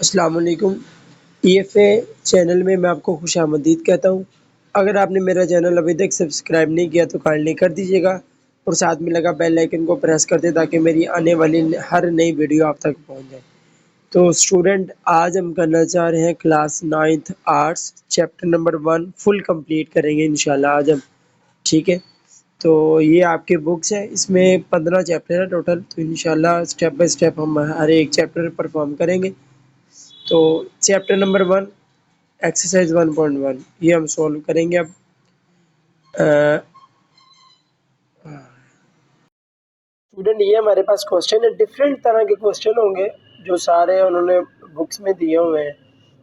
अस्सलाम वालेकुम। ईएफए चैनल में मैं आपको खुशामदीद कहता हूँ। अगर आपने मेरा चैनल अभी तक सब्सक्राइब नहीं किया तो काइंडली कर दीजिएगा और साथ में लगा बेल आइकन को प्रेस कर दें ताकि मेरी आने वाली हर नई वीडियो आप तक पहुँच जाए। तो स्टूडेंट आज हम करना चाह रहे हैं class 9th arts chapter number 1 full complete करेंगे इंशाल्लाह आज हम। ठीक है? तो ये आपके बुक्स है, इसमें 15 चैप्टर है टोटल, तो इंशाल्लाह स्टेप बाय स्टेप हम हर एक चैप्टर परफॉर्म करेंगे। तो चैप्टर नंबर 1 एक्सरसाइज 1.1 ये हम सॉल्व करेंगे अब। स्टूडेंट ये हमारे पास क्वेश्चन है, डिफरेंट तरह के क्वेश्चन होंगे जो सारे उन्होंने बुक्स में दिए हुए हैं।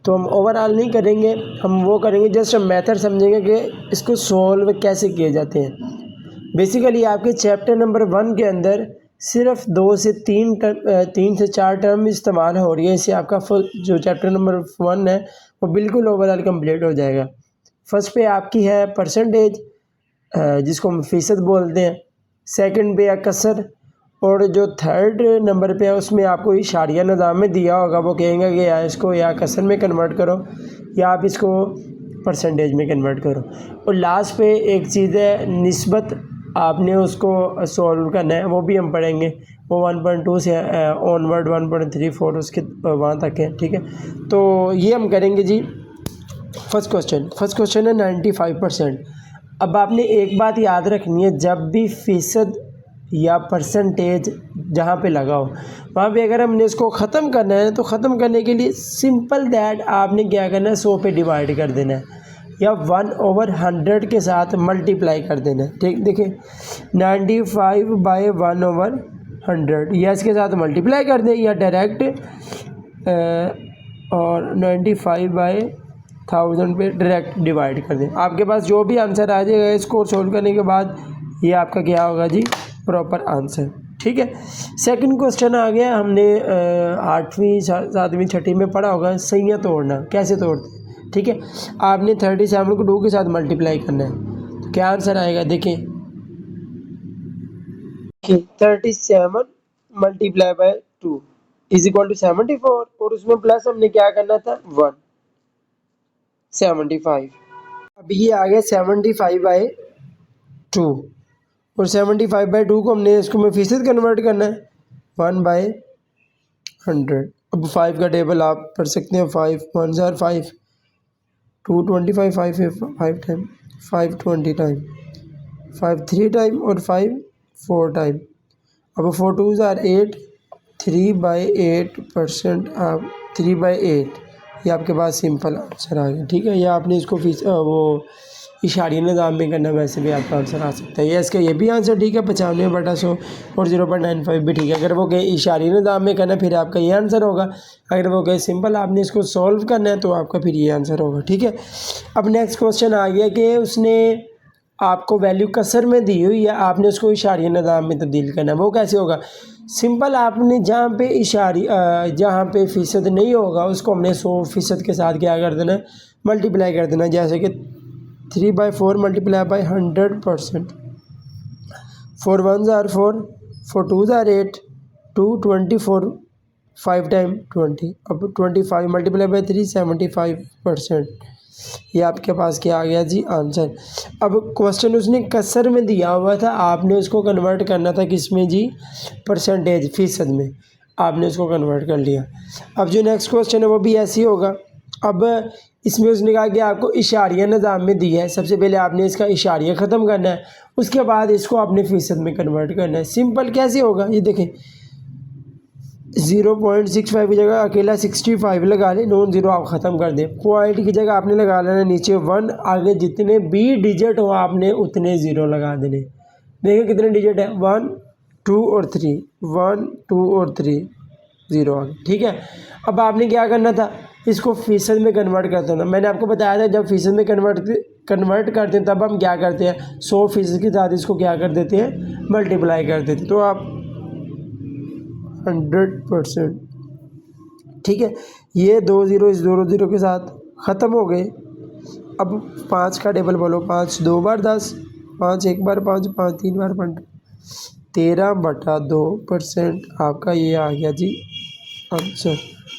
तो हम ओवरऑल नहीं करेंगे, हम वो करेंगे जस्ट हम मेथड समझेंगे कि इसको सॉल्व कैसे किए जाते हैं। बेसिकली आपके चैप्टर नंबर 1 के अंदर सिर्फ 2 से 3 से 4 टर्म इस्तेमाल हो रही है, इससे आपका फुल जो चैप्टर नंबर 1 है वो बिल्कुल ओवरऑल कंप्लीट हो जाएगा। फर्स्ट पे आपकी है परसेंटेज, जिसको हम फ़ीसद बोलते हैं। सेकंड पे है कसर, और जो थर्ड नंबर पे है उसमें आपको इशारिया निज़ाम में दिया होगा, वो कहेंगे कि या इसको या कसर में कन्वर्ट करो या आप इसको परसेंटेज में कन्वर्ट करो। और लास्ट पे एक चीज़ है निस्बत, आपने उसको सॉल्व करना है, वो भी हम पढ़ेंगे। वो 1.2 से ऑनवर्ड 1.3 4 उसके वहाँ तक है। ठीक है, तो ये हम करेंगे जी। फर्स्ट क्वेश्चन है 95%। अब आपने एक बात याद रखनी है, जब भी फ़ीसद या परसेंटेज जहाँ पे लगा हो वहाँ पे अगर हमने इसको ख़त्म करना है तो ख़त्म करने के लिए सिंपल दैट आपने क्या करना है, 100 पे डिवाइड कर देना है या 1/100 के साथ मल्टीप्लाई कर देना है। ठीक, देखिए 95/1/100 या इसके साथ मल्टीप्लाई कर दें या डायरेक्ट और 95/1000 पे डायरेक्ट डिवाइड कर दें। आपके पास जो भी आंसर आ जाएगा इसको सोल्व करने के बाद ये आपका क्या होगा जी, प्रॉपर आंसर। ठीक है, सेकंड क्वेश्चन आ गया, हमने 8वीं 7वीं 6वीं में पढ़ा होगा सैयां तोड़ना, कैसे तोड़ते हैं। ठीक है, आपने 37 को 2 के साथ मल्टीप्लाई करना है, तो क्या आंसर आएगा देखें। 37 multiply by 2 is equal to 74, और उसमें प्लस हमने क्या करना था 1 75। अब ये आ गया 75/2, और 75/2 को हमने इसको में फीसद कन्वर्ट करना है 1/100। अब 5 का टेबल आप पढ़ सकते हैं, 5 1 are 5, 2 25, 5 टाइम, 5 20 टाइम, 5 3 टाइम और 5 4 टाइम। अब 4 2s are 8, 3/8%, आप 3/8, ये आपके पास सिंपल आंसर आ गया। ठीक है, या आपने इसको वो इशारिया निज़ाम में करना, वैसे भी आपका आंसर आ सकता है। या इसका ये भी आंसर ठीक है 95/100 और 0.95 भी ठीक है। अगर वो कहे इशारिया निज़ाम में करना फिर आपका ये आंसर होगा, अगर वो कहे सिंपल आपने इसको सॉल्व करना है तो आपका फिर ये आंसर होगा। ठीक है, अब नेक्स्ट क्वेश्चन आ गया कि उसने आपको वैल्यू कसर में दी हुई है, आपने उसको इशारिया निज़ाम में तब्दील करना है। वो कैसे होगा, सिंपल आपने जहाँ पे जहाँ पे फ़ीसद नहीं होगा उसको हमने 100% के साथ क्या कर देना है, मल्टीप्लाई कर देना है। जैसे कि 3/4 multiply by 100%, 4 1s are 4, 4 2s are 8, 2 24, 5 time 20, अब 25 मल्टीप्लाई बाय 3 75%। ये आपके पास क्या आ गया जी, आंसर। अब क्वेश्चन उसने कसर में दिया हुआ था, आपने उसको कन्वर्ट करना था किस में जी, परसेंटेज फ़ीसद में, आपने उसको कन्वर्ट कर लिया। अब जो नेक्स्ट क्वेश्चन है वो भी ऐसे ही होगा। अब इसमें उसने कहा कि आपको इशारिया निज़ाम में दिया है, सबसे पहले आपने इसका इशारिया ख़त्म करना है, उसके बाद इसको आपने फ़ीसद में कन्वर्ट करना है। सिंपल कैसे होगा, ये देखें 0.65 की जगह अकेला 65 लगा लें, नॉन ज़ीरो आप ख़त्म कर दें। पॉइंट की जगह आपने लगा लेना नीचे 1, आगे जितने भी डिजिट हो आपने उतने ज़ीरो लगा देने। देखिए कितने डिजिट है, 1 2 और 3, 1 2 और 3, ज़ीरो आ गया। ठीक है, अब आपने क्या करना था, इसको फ़ीसद में कन्वर्ट करते हैं। मैंने आपको बताया था जब फ़ीसद में कन्वर्ट करते हैं तब हम क्या करते हैं, 100% के साथ इसको क्या कर देते हैं, मल्टीप्लाई कर देते हैं, तो आप 100%। ठीक है, ये 2 ज़ीरो इस 2 ज़ीरो के साथ ख़त्म हो गए। अब 5 का टेबल बोलो, 5 2 बार 10, 5 1 बार 5, 5 3 बार 15, 13/2% आपका ये आ गया जी आंसर।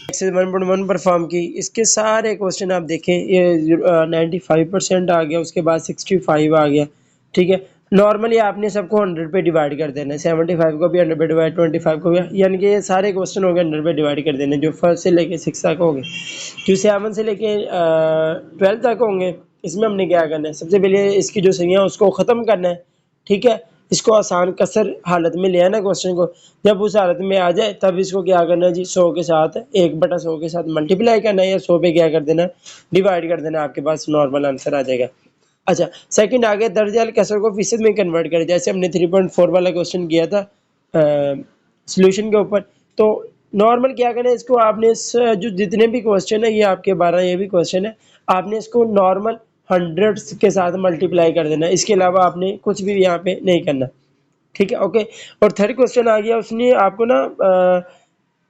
एक्सरसाइज 1.1 परफॉर्म की, इसके सारे क्वेश्चन आप देखें, ये 95% आ गया, उसके बाद 65 आ गया, ठीक है। नॉर्मली आपने सबको 100 पे डिवाइड कर देना है, 75 को भी 100 पे डिवाइड, 25 को भी, यानी कि ये सारे क्वेश्चन हो गए 100 पे डिवाइड कर देने, जो फर्स्ट से लेके 6 तक होंगे। जो 7 से लेके 12 तक होंगे, इसमें हमने क्या करना है, सबसे पहले इसकी जो संख्या है उसको ख़त्म करना है, ठीक है। इसको आसान कसर हालत में ले आना क्वेश्चन को, जब उस हालत में आ जाए तब इसको क्या करना है जी, 100 के साथ 1/100 के साथ मल्टीप्लाई करना है, या 100 पे क्या कर देना, डिवाइड कर देना, आपके पास नॉर्मल आंसर आ जाएगा। अच्छा, सेकंड आ गया दर्ज कसर को फीसद में कन्वर्ट करें, जैसे हमने 3.4 वाला क्वेश्चन किया था सॉल्यूशन के ऊपर। तो नॉर्मल क्या करना है, इसको आपने जो जितने भी क्वेश्चन है, ये आपके 12 ये भी क्वेश्चन है, आपने इसको नॉर्मल हंड्रेड्स के साथ मल्टीप्लाई कर देना, इसके अलावा आपने कुछ भी यहाँ पे नहीं करना, ठीक है, ओके। और थर्ड क्वेश्चन आ गया, उसने आपको ना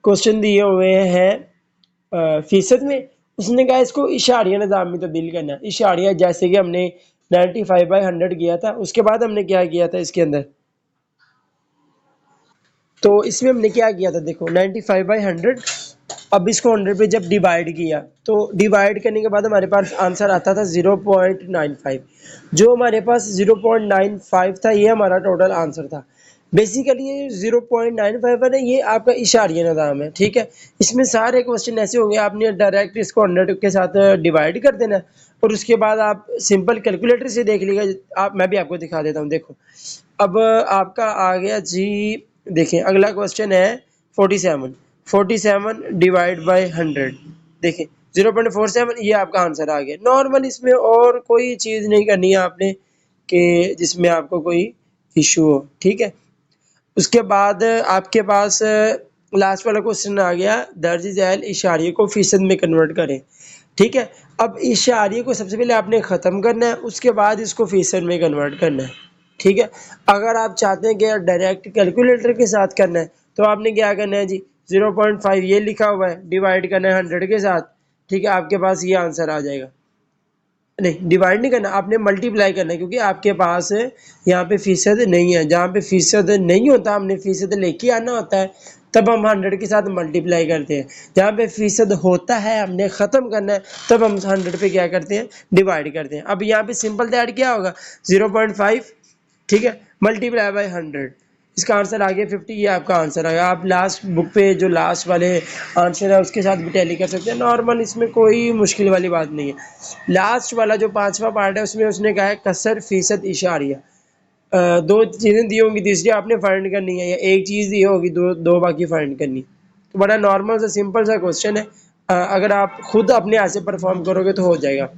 क्वेश्चन दिए हुए हैं फीसद में, उसने कहा इसको इशारिया निज़ाम में तब्दील करना है। इशारिया जैसे कि हमने 95/100 किया था, उसके बाद हमने क्या किया था इसके अंदर, तो इसमें हमने क्या किया था, देखो 95/100, अब इसको 100 पे जब डिवाइड किया, तो डिवाइड करने के बाद हमारे पास आंसर आता था 0.95, जो हमारे पास 0.95 था, ये हमारा टोटल आंसर था। बेसिकली ये 0.95 है ना, ये आपका इशारिया निज़ाम है, ठीक है। इसमें सारे क्वेश्चन ऐसे होंगे, आपने डायरेक्ट इसको 100 के साथ डिवाइड कर देना, और उसके बाद आप सिंपल कैलकुलेटर से देख लीजिएगा, आप मैं भी आपको दिखा देता हूँ, देखो। अब आपका आ गया जी, देखिए अगला क्वेश्चन है 47, 47 डिवाइड बाय 100, देखिए 0.47, ये आपका आंसर आ गया। नॉर्मल इसमें और कोई चीज़ नहीं करनी है आपने, कि जिसमें आपको कोई इशू हो, ठीक है। उसके बाद आपके पास लास्ट वाला क्वेश्चन आ गया, दर्ज झैल इशारे को फीसद में कन्वर्ट करें, ठीक है। अब इशारे को सबसे पहले आपने ख़त्म करना है, उसके बाद इसको फीसद में कन्वर्ट करना है, ठीक है। अगर आप चाहते हैं कि डायरेक्ट कैलकुलेटर के साथ करना है, तो आपने क्या करना है जी, 0.5 ये लिखा हुआ है, डिवाइड करना है 100 के साथ, ठीक है, आपके पास ये आंसर आ जाएगा। नहीं, डिवाइड नहीं करना, आपने मल्टीप्लाई करना है, क्योंकि आपके पास यहाँ पे फीसद नहीं है, जहाँ पे फीसद नहीं होता हमने फीसद लेके आना होता है, तब हम 100 के साथ मल्टीप्लाई करते हैं। जहाँ पे फीसद होता है हमने ख़त्म करना है, तब हम 100 पे क्या करते हैं, डिवाइड करते हैं। अब यहाँ पे सिंपल दैट क्या होगा, 0.5, ठीक है, मल्टीप्लाई बाय 100, इसका आंसर आ गया 50, ये आपका आंसर आएगा। आप लास्ट बुक पे जो लास्ट वाले आंसर है उसके साथ भी टैली कर सकते हैं, नॉर्मल इसमें कोई मुश्किल वाली बात नहीं है। लास्ट वाला जो 5वां पार्ट है, उसमें उसने कहा है कसर फीसद इशारिया, दो चीज़ें दी होंगी, तीसरी आपने फाइंड करनी है, या एक चीज़ दी होगी, दो बाकी फाइंड करनी। तो बड़ा नॉर्मल सा सिंपल सा क्वेश्चन है, अगर आप खुद अपने हाथ से परफॉर्म करोगे तो हो जाएगा।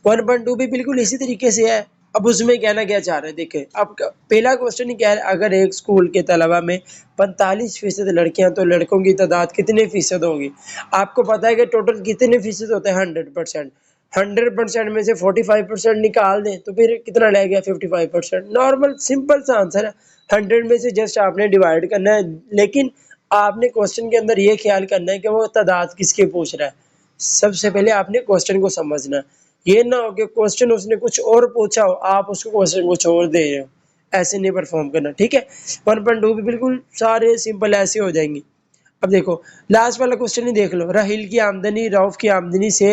1.2 भी बिल्कुल इसी तरीके से है। अब उसमें कहना क्या चाह रहे हैं, देखें, अब पहला क्वेश्चन ही क्या है, अगर एक स्कूल के तलबा में 45% लड़कियां, तो लड़कों की तादाद कितने फीसद होगी। आपको पता है कि टोटल कितने फीसद होते हैं, 100%। 100% में से 45% निकाल दें तो फिर कितना रह गया, 55%। नॉर्मल सिंपल सा आंसर है, 100 में से जस्ट आपने डिवाइड करना है, लेकिन आपने क्वेश्चन के अंदर ये ख्याल करना है कि वो तादाद किसके पूछ रहा है। सबसे पहले आपने क्वेश्चन को समझना है, ये ना हो कि क्वेश्चन उसने कुछ और पूछा हो, आप उसको क्वेश्चन कुछ और दे रहे हो, ऐसे नहीं परफॉर्म करना, ठीक है। 1.2 भी बिल्कुल सारे सिंपल ऐसे हो जाएंगे। अब देखो लास्ट वाला क्वेश्चन ही देख लो, राहिल की आमदनी रऊफ की आमदनी से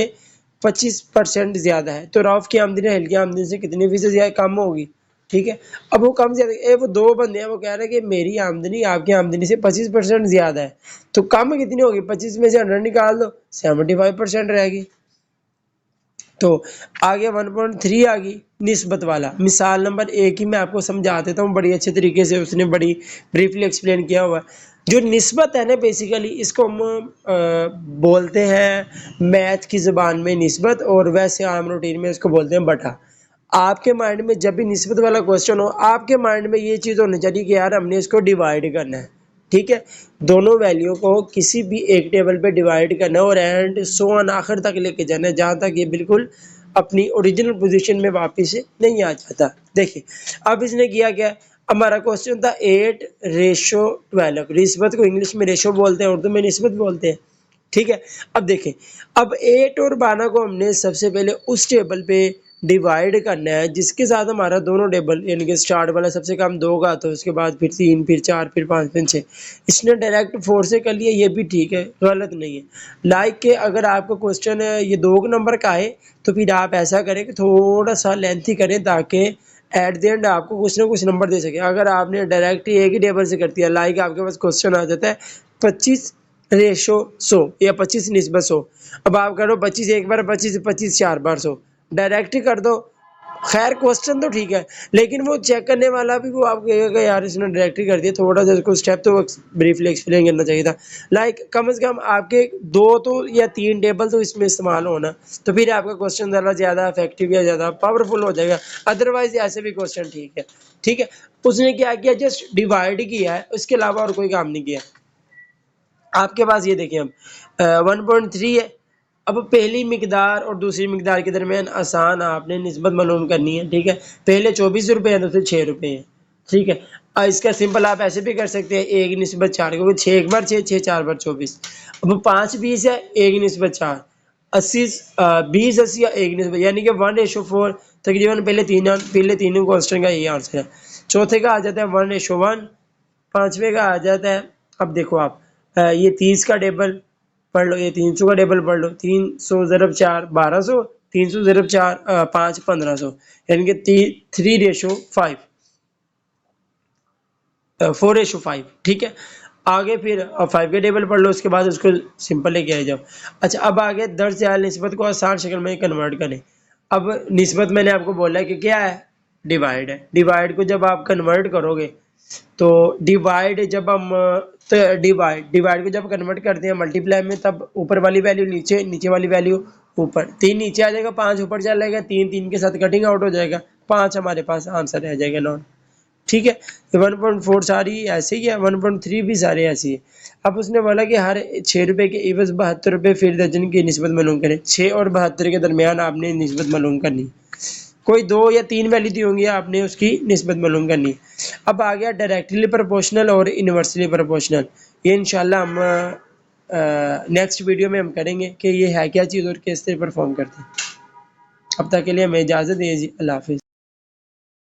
25% ज्यादा है, तो रऊफ की आमदनी राहिल की आमदनी से कितनी फीसद ज्यादा कम होगी, ठीक है। अब वो कम ज्यादा, वो दो बंदे हैं, वो कह रहे हैं कि मेरी आमदनी आपकी आमदनी से 25% ज्यादा है, तो कम कितनी होगी, 25 में से 100 निकाल दो, 75% रहेगी। तो आगे 1.3 आ गई निस्बत वाला, मिसाल नंबर 1 ही मैं आपको समझा देता हूँ बड़ी अच्छे तरीके से, उसने बड़ी ब्रीफली एक्सप्लेन किया हुआ है। जो निस्बत है ना, बेसिकली इसको हम बोलते हैं मैथ की ज़बान में निस्बत, और वैसे आम रूटीन में इसको बोलते हैं बटा। आपके माइंड में जब भी निस्बत वाला क्वेश्चन हो, आपके माइंड में ये चीज़ होनी चाहिए कि यार हमने इसको डिवाइड करना है, ठीक है, दोनों वैल्यू को किसी भी एक टेबल पे डिवाइड करना है, और एंड सो ऑन आखिर तक लेके जाना है, जहाँ तक ये बिल्कुल अपनी ओरिजिनल पोजीशन में वापस नहीं आ जाता। देखिए अब इसने किया क्या, हमारा क्वेश्चन था 8:12, निस्बत को इंग्लिश में रेशो बोलते हैं, उर्दू में निस्बत बोलते हैं, ठीक है। अब देखें, अब 8 और 12 को हमने सबसे पहले उस टेबल पे डिवाइड करना है जिसके साथ हमारा दोनों टेबल यानी कि स्टार्ट वाला सबसे कम 2 का आता है, उसके बाद फिर 3, फिर 4, फिर 5, फिर 6। इसने डायरेक्ट 4 से कर लिया, ये भी ठीक है, गलत नहीं है। लाइक के अगर आपका क्वेश्चन ये 2 नंबर का है तो फिर आप ऐसा करें कि थोड़ा सा लेंथी करें ताकि एट द एंड आपको कुछ ना कुछ नंबर दे सके। अगर आपने डायरेक्ट एक ही टेबल से कर दिया, लाइक आपके पास क्वेश्चन आ जाता है 25/100 या 25/100, अब आप करो 25 एक बार, 25 25 4 बार 100, डायरेक्ट ही कर दो। खैर क्वेश्चन तो ठीक है, लेकिन वो चेक करने वाला भी वो आप कहेगा यार इसने डायरेक्ट ही कर दिया, थोड़ा सा इसको स्टेप तो ब्रीफली एक्सप्लेन करना चाहिए था। लाइक कम से कम आपके 2 तो या 3 टेबल तो इसमें इस्तेमाल होना, तो फिर आपका क्वेश्चन ज़्यादा इफेक्टिव या ज़्यादा पावरफुल हो जाएगा। अदरवाइज ऐसे भी क्वेश्चन ठीक है, ठीक है। उसने क्या किया, जस्ट डिवाइड किया है, उसके अलावा और कोई काम नहीं किया। आपके पास ये देखिए अब 1.3 है। अब पहली मिकदार और दूसरी मिकदार के दरमियान आसान आपने निस्बत मालूम करनी है, ठीक है। पहले 24 रुपये है, दूसरे 6 रुपये है, ठीक है। इसका सिंपल आप ऐसे भी कर सकते हैं 1/4, क्योंकि 6 एक बार 6, 6 4 बार 24। अब 5 20 है, 1/4, 80 20 80 या 1/, यानी कि 1:4। तकरीबन पहले तीनों क्वेश्चन का यही आंसर है। चौथे का आ जाता है 1:1, पांचवे का आ जाता है, अब देखो आप ये 30 का टेबल पढ़ लो, ये 300 का टेबल पढ़ लो, 300 ज़रब 4 1200, 300 ज़रब 4 5 1500, यानी कि 3:5, 4:5, ठीक है। आगे फिर 5 के टेबल पढ़ लो, उसके बाद उसको सिंपल लेके आ जाओ। अच्छा, अब आगे दर्ज या निस्बत को आसान शक्ल में कन्वर्ट करें। अब निस्बत मैंने आपको बोला है कि क्या है, डिवाइड है। डिवाइड को जब आप कन्वर्ट करोगे तो डिवाइड जब हम तो डिवाइड को जब कन्वर्ट करते हैं मल्टीप्लाई में, तब ऊपर वाली वैल्यू नीचे, नीचे वाली वैल्यू ऊपर, 3 नीचे आ जाएगा, 5 ऊपर चला जाएगा, 3 3 के साथ कटिंग आउट हो जाएगा, 5 हमारे पास आंसर रह जाएगा नॉन, ठीक है। 1.4 सारी ऐसे ही है, 1.3 भी सारे ऐसी है। अब उसने बोला कि हर 6 रुपये के एवज 72 रुपये फिर दर्जन की निस्बत मालूम करें। 6 और 72 के दरमियान आपने निस्बत मालूम करनी, कोई 2 या 3 वैल्यू दी होंगी, आपने उसकी निस्बत मालूम करनी। अब आ गया डायरेक्टली प्रोपोर्शनल और इन्वर्सली प्रोपोर्शनल। ये इंशाल्लाह हम नेक्स्ट वीडियो में हम करेंगे कि ये है क्या चीज़ और किस तरह परफॉर्म करते हैं। अब तक के लिए हमें इजाज़त दीजिए, अल्लाह हाफिज़।